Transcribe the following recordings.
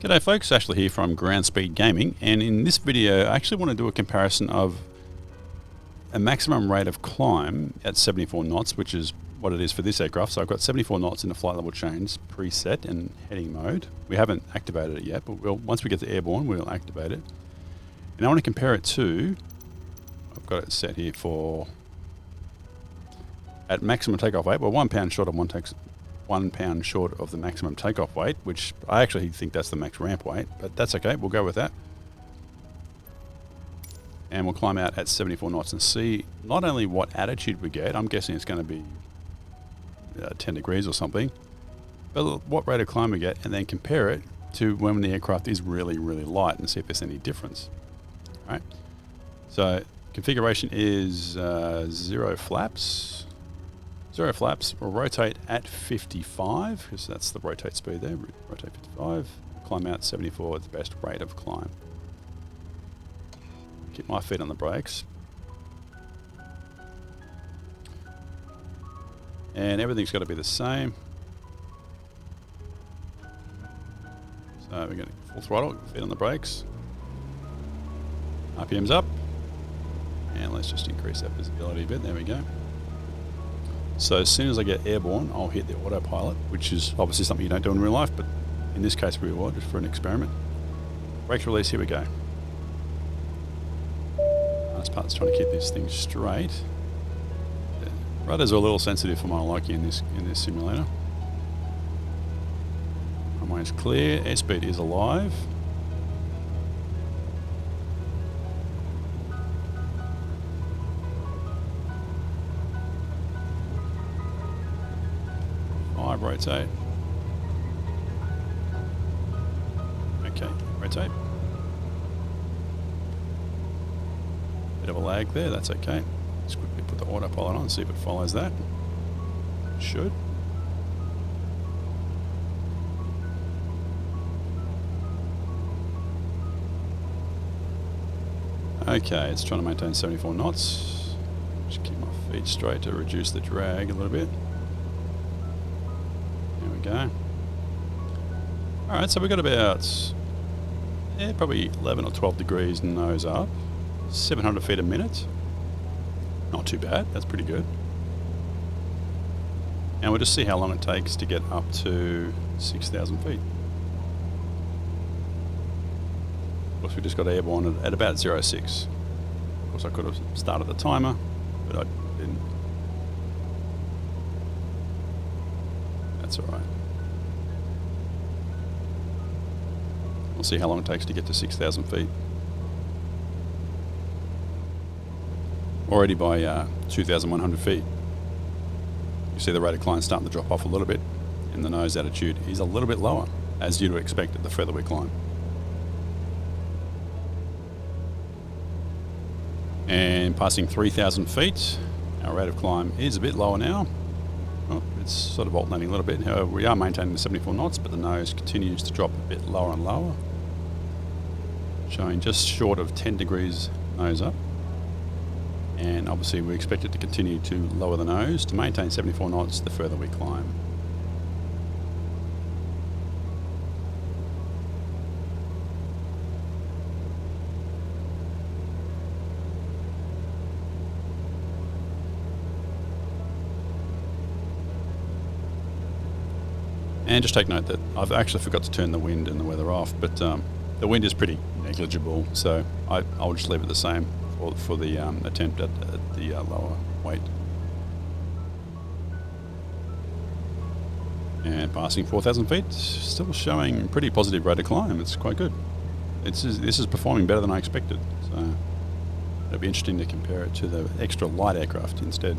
G'day folks, Ashley here from Ground Speed Gaming, and in this video I actually want to do a comparison of a maximum rate of climb at 74 knots, which is what it is for this aircraft. So I've got 74 knots in the flight level change preset and heading mode. We haven't activated it yet, but once we get to airborne we'll activate it. And I want to compare it to, I've got it set here for at maximum takeoff weight. Well, 1 pound short of 1 pound short of the maximum takeoff weight, which I actually think that's the max ramp weight, but that's okay, we'll go with that. And we'll climb out at 74 knots and see not only what attitude we get, I'm guessing it's going to be 10 degrees or something, but what rate of climb we get, and then compare it to when the aircraft is really, really light and see if there's any difference. All right. So configuration is 0 flaps. 0 flaps, we'll rotate at 55, because that's the rotate speed there, rotate 55, climb out 74 at the best rate of climb. Keep my feet on the brakes. And everything's got to be the same. So we're going to full throttle, feet on the brakes. RPM's up. And let's just increase that visibility a bit, there we go. So as soon as I get airborne, I'll hit the autopilot, which is obviously something you don't do in real life, but in this case we will, just for an experiment. Brakes release, here we go. Last part is trying to keep this thing straight. The rudders are a little sensitive for my liking in this simulator. Runway is clear, airspeed is alive. Rotate. Okay, rotate. Bit of a lag there, that's okay. Let's quickly put the autopilot on and see if it follows that. It should. Okay, it's trying to maintain 74 knots. Just keep my feet straight to reduce the drag a little bit. Go. Alright, so we've got about probably 11 or 12 degrees nose up, 700 feet a minute. Not too bad, that's pretty good. And we'll just see how long it takes to get up to 6,000 feet. Of course, we just got airborne at about 0.6. Of course, I could have started the timer, but I didn't. That's alright. We'll see how long it takes to get to 6,000 feet. Already by 2,100 feet. You see the rate of climb starting to drop off a little bit, and the nose attitude is a little bit lower, as you'd expect the further we climb. And passing 3,000 feet, our rate of climb is a bit lower now. Well, it's sort of alternating a little bit. However, we are maintaining the 74 knots, but the nose continues to drop a bit lower and lower, showing just short of 10 degrees nose up. And obviously we expect it to continue to lower the nose to maintain 74 knots the further we climb. And just take note that I've actually forgot to turn the wind and the weather off, but the wind is pretty negligible, so I'll just leave it the same for the attempt at the lower weight. And passing 4,000 feet, still showing pretty positive rate of climb. It's quite good. This is performing better than I expected, so it'll be interesting to compare it to the extra light aircraft instead.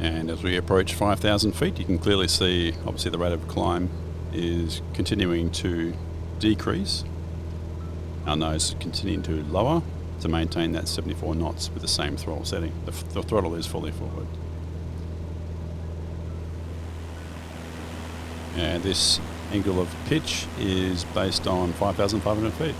And as we approach 5,000 feet, you can clearly see, obviously, the rate of climb is continuing to decrease. Our nose is continuing to lower to maintain that 74 knots with the same throttle setting. The throttle is fully forward. And this angle of pitch is based on 5,500 feet.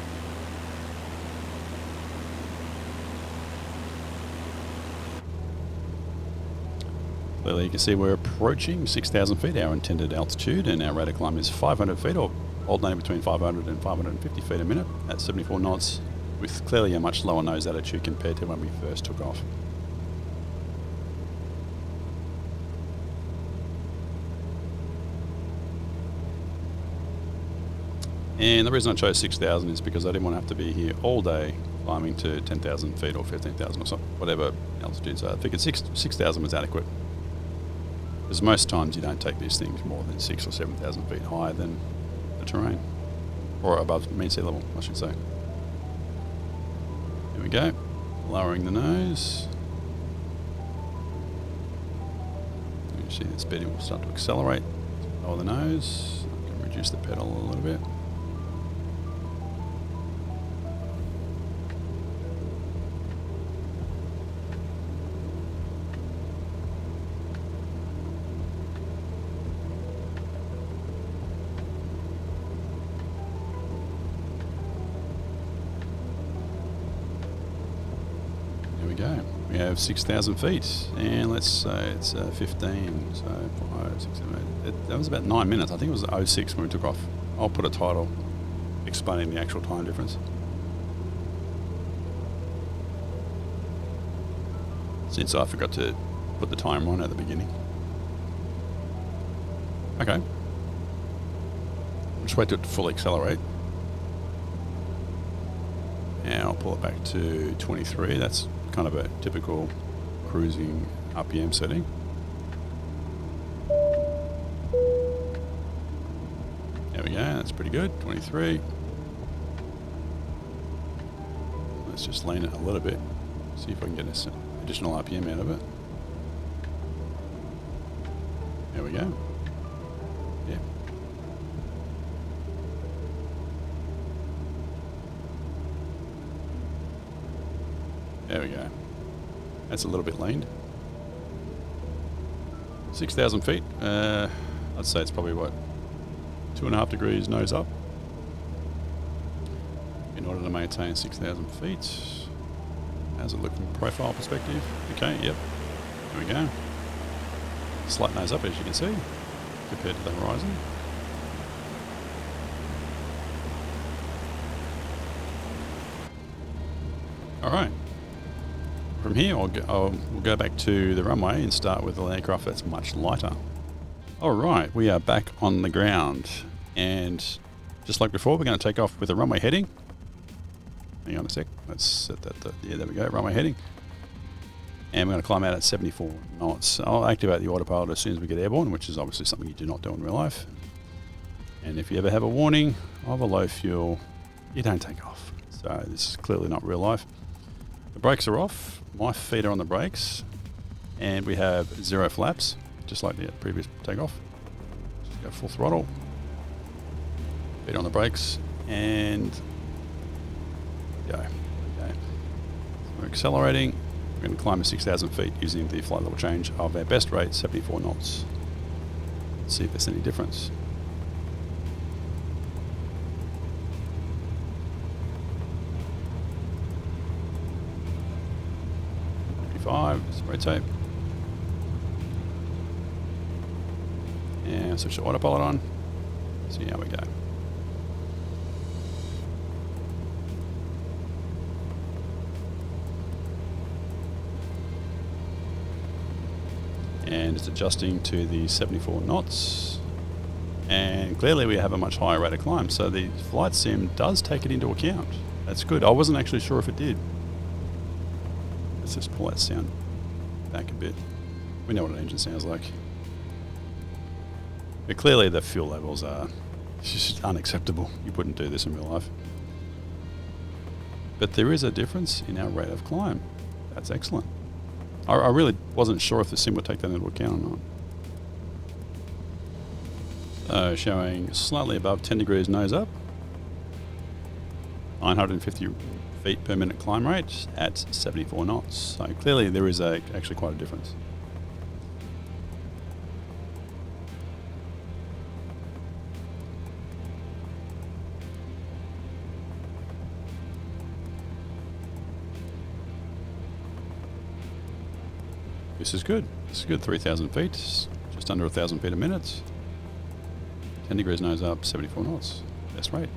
Clearly you can see we're approaching 6,000 feet, our intended altitude, and our rate of climb is 500 feet, or alternating between 500 and 550 feet a minute at 74 knots, with clearly a much lower nose attitude compared to when we first took off. And the reason I chose 6,000 is because I didn't want to have to be here all day climbing to 10,000 feet or 15,000 or something, whatever altitude. So I figured 6,000 was adequate. Because most times you don't take these things more than 6,000 or 7,000 feet higher than the terrain, or above mean sea level, I should say. Here we go, lowering the nose. You see the speed will start to accelerate. Lower the nose. I can reduce the pedal a little bit. We have 6,000 feet, and let's say it's 15, so 5, 6, 7, 8. That was about 9 minutes. I think it was 06 when we took off. I'll put a title explaining the actual time difference. Since I forgot to put the time on at the beginning. Okay. Just wait till it fully accelerate. And I'll pull it back to 23. That's kind of a typical cruising RPM setting. There we go, that's pretty good, 23. Let's just lean it a little bit, see if I can get some additional RPM out of it. There we go. Yeah. There we go. That's a little bit leaned. 6,000 feet. I'd say it's probably, what, 2.5 degrees nose up in order to maintain 6,000 feet. How's it look from a profile perspective? Okay, yep. There we go. Slight nose up, as you can see, compared to the horizon. All right. From here, we'll go back to the runway and start with the aircraft that's much lighter. All right, we are back on the ground, and just like before, we're going to take off with a runway heading. Hang on a sec. Let's set that. Yeah, there we go. Runway heading, and we're going to climb out at 74 knots. I'll activate the autopilot as soon as we get airborne, which is obviously something you do not do in real life. And if you ever have a warning of a low fuel, you don't take off. So this is clearly not real life. The brakes are off. My feet are on the brakes, and we have 0 flaps, just like the previous takeoff. Just go full throttle. Feet on the brakes, and go. Okay. So we're accelerating. We're going to climb to 6,000 feet using the flight level change of our best rate, 74 knots. Let's see if there's any difference. Spray tape. And switch the autopilot on. See how we go. And it's adjusting to the 74 knots. And clearly we have a much higher rate of climb, so the flight sim does take it into account. That's good. I wasn't actually sure if it did. Let's just pull that sound back a bit. We know what an engine sounds like. But clearly the fuel levels are just unacceptable. You wouldn't do this in real life. But there is a difference in our rate of climb. That's excellent. I really wasn't sure if the sim would take that into account or not. So showing slightly above 10 degrees nose up. 950 feet per minute climb rate at 74 knots. So clearly there is actually quite a difference. This is good. This is good. 3,000 feet, just under 1,000 feet a minute. 10 degrees nose up, 74 knots. Best rate.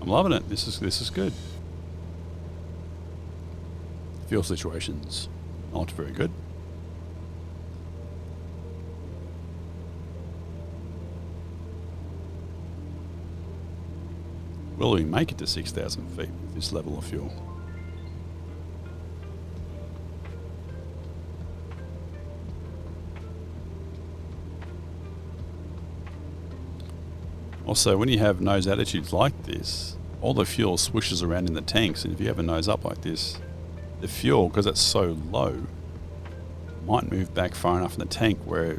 I'm loving it. This is good. Fuel situations not very good. Will we make it to 6,000 feet with this level of fuel? Also, when you have nose attitudes like this, all the fuel swishes around in the tanks, and if you have a nose up like this, the fuel, because it's so low, might move back far enough in the tank where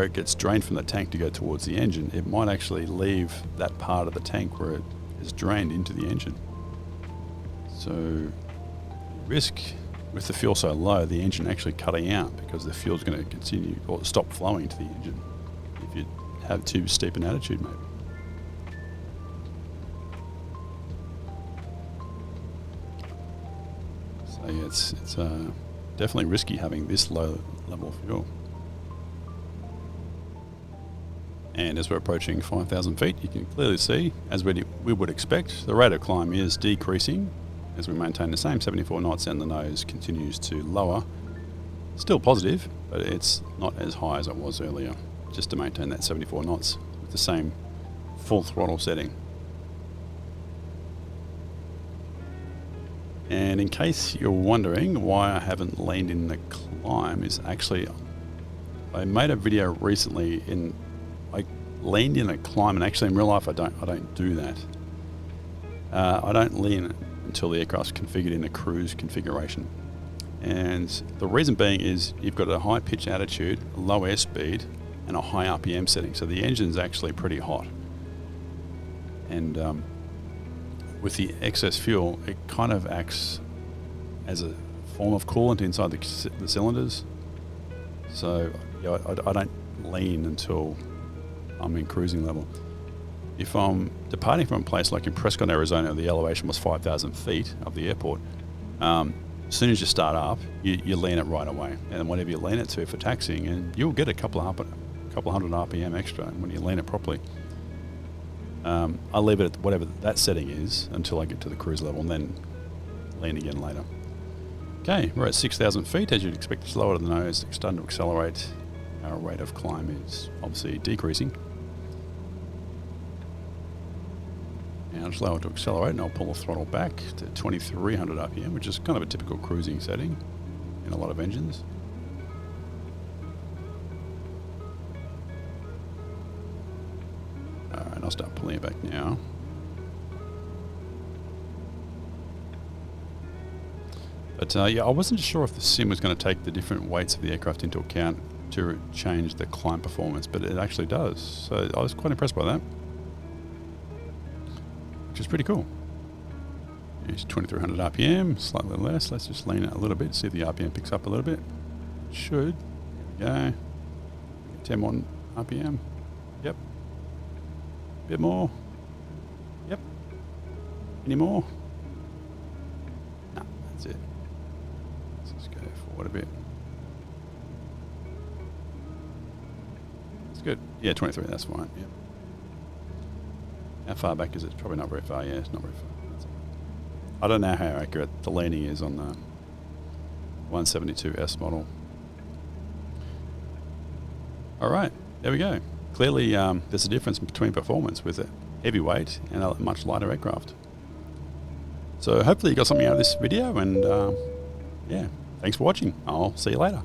it gets drained from the tank to go towards the engine. It might actually leave that part of the tank where it is drained into the engine. So, risk with the fuel so low, the engine actually cutting out because the fuel's going to continue or stop flowing to the engine if you have too steep an attitude, maybe. So yeah, it's definitely risky having this low level of fuel. And as we're approaching 5,000 feet, you can clearly see, as we would expect, the rate of climb is decreasing as we maintain the same 74 knots and the nose continues to lower. Still positive, but it's not as high as it was earlier, just to maintain that 74 knots with the same full throttle setting. And in case you're wondering why I haven't leaned in the climb, is actually I made a video recently I leaned in a climb, and actually in real life I don't do that. I don't lean until the aircraft's configured in a cruise configuration. And the reason being is you've got a high pitch attitude, a low airspeed, and a high RPM setting. So the engine's actually pretty hot. And with the excess fuel, it kind of acts as a form of coolant inside the cylinders. So yeah, I don't lean until I'm in cruising level. If I'm departing from a place like in Prescott, Arizona, the elevation was 5,000 feet of the airport, as soon as you start up, you lean it right away. And whatever you lean it to for taxiing, and you'll get a couple hundred RPM extra when you lean it properly. I'll leave it at whatever that setting is until I get to the cruise level, and then lean again later. Okay, we're at 6,000 feet. As you'd expect, it's lower to the nose, starting to accelerate. Our rate of climb is obviously decreasing. Now just allow it to accelerate, and I'll pull the throttle back to 2,300 RPM, which is kind of a typical cruising setting in a lot of engines. Alright, I'll start pulling it back now. But yeah, I wasn't sure if the sim was going to take the different weights of the aircraft into account to change the climb performance, but it actually does. So I was quite impressed by that, which is pretty cool. It's 2,300 RPM, slightly less. Let's just lean it a little bit, see if the RPM picks up a little bit. It should. There we go. 10 more RPM. Yep. Bit more. Yep. Any more? No, that's it. Let's just go forward a bit. It's good. Yeah, 23, that's fine. Yep. How far back is it? Probably not very far. Yeah, it's not very far. I don't know how accurate the leaning is on the 172S model. All right, there we go. Clearly, there's a difference between performance with a heavyweight and a much lighter aircraft. So hopefully you got something out of this video, and yeah, thanks for watching. I'll see you later.